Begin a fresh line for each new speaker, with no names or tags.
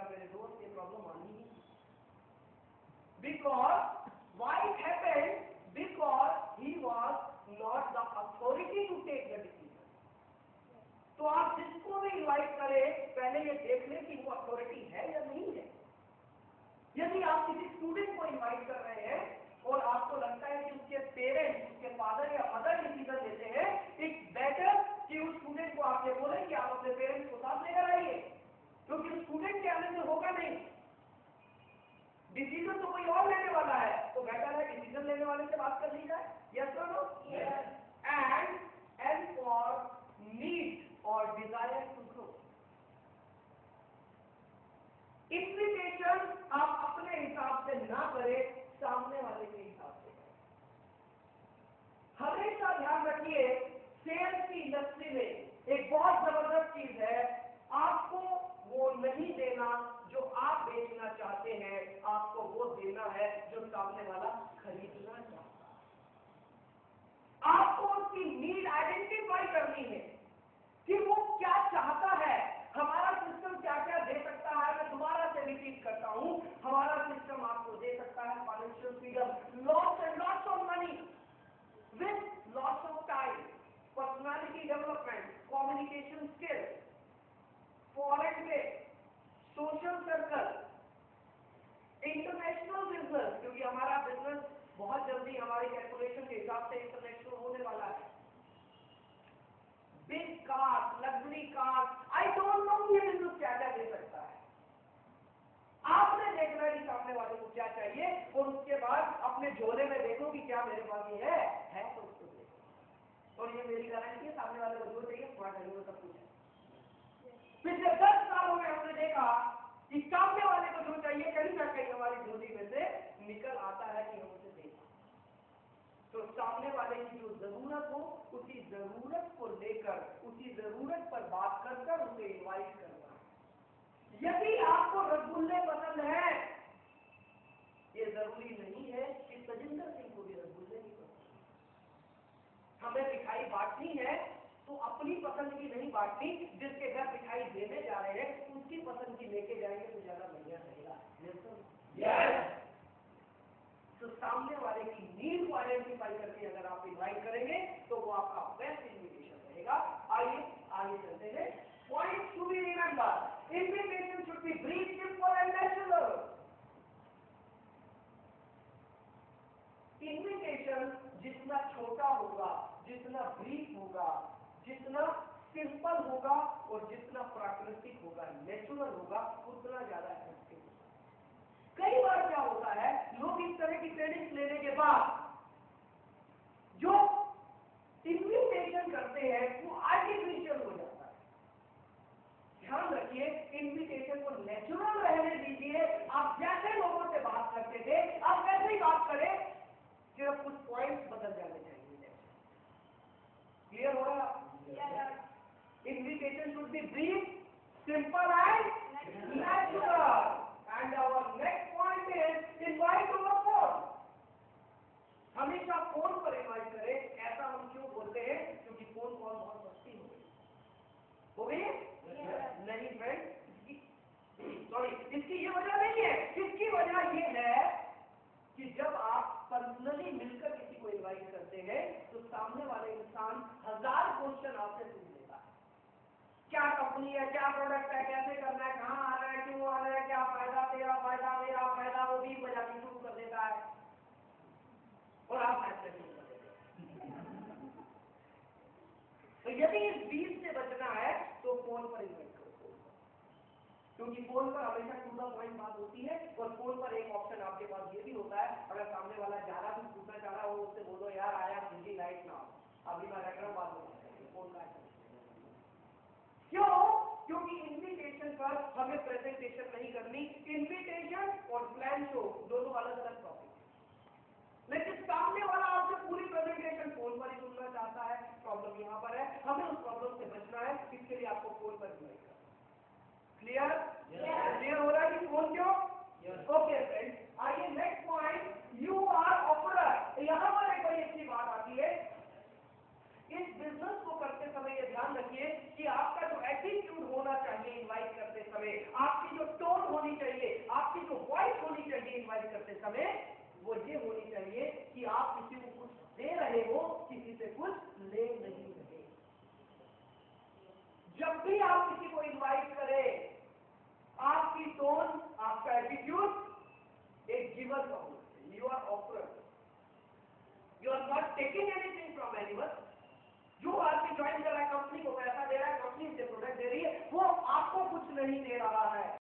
कहेगा मेरे दोस्त ये प्रॉब्लम आनी ही, because why it happened, because he was not the authority to take the decision. तो आप जिसको भी इनवाइट करें पहले ये देख लें कि वो अथॉरिटी है या नहीं है। यदि आप किसी स्टूडेंट को इनवाइट कर रहे हैं और आपको लगता है कि उसके पेरेंट्स, उसके फादर या मदर डिसीजन लेते हैं, इट्स बेटर कि उस स्टूडेंट को आप ये बोले कि आप अपने पेरेंट्स को साथ लेकर आइए, क्योंकि स्टूडेंट के आने से होगा नहीं, डिसीजन तो कोई और लेने वाला है, तो बेटर है डिसीजन लेने वाले से बात कर ली जाए। यस और नो? एंड फॉर नीड और डिजायर टू ग्रो, इन्विटेशन आप अपने हिसाब से ना करें, सामने वाले के हिसाब से करें। हमेशा ध्यान रखिए, सेल्स की इंडस्ट्री में एक बहुत जबरदस्त चीज है, आपको वो नहीं देना जो आप बेचना चाहते हैं, आपको वो देना है जो सामने वाला खरीदना चाहता है। आपको उसकी नीड आइडेंटिफाई करनी है कि वो क्या चाहता है। हमारा सिस्टम क्या क्या दे सकता है, मैं दोबारा से रिपीट करता हूं, हमारा सिस्टम आपको दे सकता है financial freedom, lots and lots of money with lots of time, personality development, communication skills, foreign trade, social circle, international business, क्योंकि हमारा बिजनेस बहुत जल्दी हमारे कैलकुलेशन के हिसाब से इंटरनेशनल होने वाला है, big car, luxury car, I don't know ये बिजनेस क्या क्या दे सकता है। आपने देखना है कि सामने वाले को क्या चाहिए और उसके बाद अपने झोले में देखो कि क्या मेरे पास ये है तो उसको देखो। और ये मेरी गारंटी है, सामने वाले को जो चाहिए स्मार्ट है, सब कुछ है। पिछले 10 सालों में हमने देखा कि सामने वाले को जो चाहिए कहीं ना कहीं हमारी झोली में से निकल आता है कि हम उसे दें। तो सामने वाले की जो जरूरत हो उसी जरूरत को लेकर, उसी जरूरत पर बात कर उसे इनवाइट करना है। यदि आपको रसगुल्ले पसंद है, ये जरूरी नहीं है कि तजिंदर सिंह को भी रसगुल्ले नहीं पसंद। हमें मिठाई बांटनी है तो अपनी पसंद की नहीं बांटनी, जिसके घर मिठाई देने जा रहे हैं उसकी पसंद की लेके जाएंगे तो ज्यादा बढ़िया रहेगा। तो सामने वाले की नीड को आइडेंटिफाई करके अगर आप इनवाइट करेंगे तो वो आपका बेस्ट इन्विटेशन रहेगा। आइए आगे चलते हैं। Point to be remember, invitation should be brief, simple and natural. Invitation जितना छोटा होगा, जितना ब्रीफ होगा, जितना सिंपल होगा और जितना प्राकृतिक होगा, नेचुरल होगा, उतना ज्यादा इफेक्टिव होगा। कई बार क्या होता है, लोग इस तरह की ट्रेनिंग लेने के बाद जो इन्विटेशन करते हैं वो आर्टिफिशियल हो जाता है। ध्यान रखिए, इन्विटेशन को नेचुरल रहने दीजिए। आप जैसे लोगों से बात करते थे आप वैसे ही बात करें, सिर्फ कुछ पॉइंट्स बदल जाने चाहिए। क्लियर हो रहा है? Invitation should be brief, simple and natural. And our next point is invite over phone. हमेशा फोन पर इनवाइट करें। ऐसा हम क्यों बोलते हैं? क्योंकि फोन कॉल बहुत सस्ती हो गई नहीं फ्रेंड, सॉरी, इसकी ये वजह नहीं है। इसकी वजह ये है कि जब आप पर्सनली मिलकर किसी को इनवाइट करते हैं तो सामने वाले इंसान 1000 क्वेश्चन आपसे पूछ लेता है। क्या कंपनी है, क्या प्रोडक्ट है, कैसे करना है, कहाँ आना है, क्यों आना है, क्या फायदा, तेरा फायदा, मेरा फायदा, वो भी बजा के शुरू कर देता है और आप फैसले शुरू कर देते हैं। तो यदि इस बीच से बचना है तो फोन पर इन्वाइट करो, क्योंकि फोन पर हमेशा टू द पॉइंट बात होती है। और फोन पर एक ऑप्शन आपके पास ये भी होता है, अगर सामने वाला ज्यादा कुछ पूछना चाह रहा हो उससे बोलो यार आया बिजी लाइट ना, अभी मैं रख रहा हूँ, बात होगा फोन का। क्यों? क्योंकि इन्विटेशन पर हमें प्रेजेंटेशन नहीं करनी। इन्विटेशन और प्लान शो दोनों अलग अलग टॉपिक है, लेकिन सामने वाला आपसे पूरी प्रेजेंटेशन फोन पर ही सुनना चाहता है। प्रॉब्लम यहाँ पर है, हमें उस प्रॉब्लम से बचना है, इसके लिए आपको फोन पर इन्वाइट करना। क्लियर? क्लियर हो रहा है कि फोन क्यों? ओके फ्रेंड्स, आइए next point, you are offerer. यहाँ पर एक बड़ी अच्छी बात आती है। इस बिजनेस को करते समय ये ध्यान रखिए कि आपका जो एटीट्यूड होना चाहिए इनवाइट करते समय, आपकी जो टोन इन्वाइट होनी चाहिए इन्वाइट करते समय, वो ये होनी चाहिए कि आप किसी को कुछ दे रहे हो, किसी से कुछ ले नहीं रहे। जब भी आप किसी को इन्वाइट करें, आपकी टोन, आपका एटीट्यूड एक गिवर का होना चाहिए। You are offer, you are not taking anything from anyone. जो आदमी ज्वाइन कर रहा है कंपनी को पैसा दे रहा है, कंपनी से प्रोडक्ट दे रही है, वो आपको कुछ नहीं दे रहा है,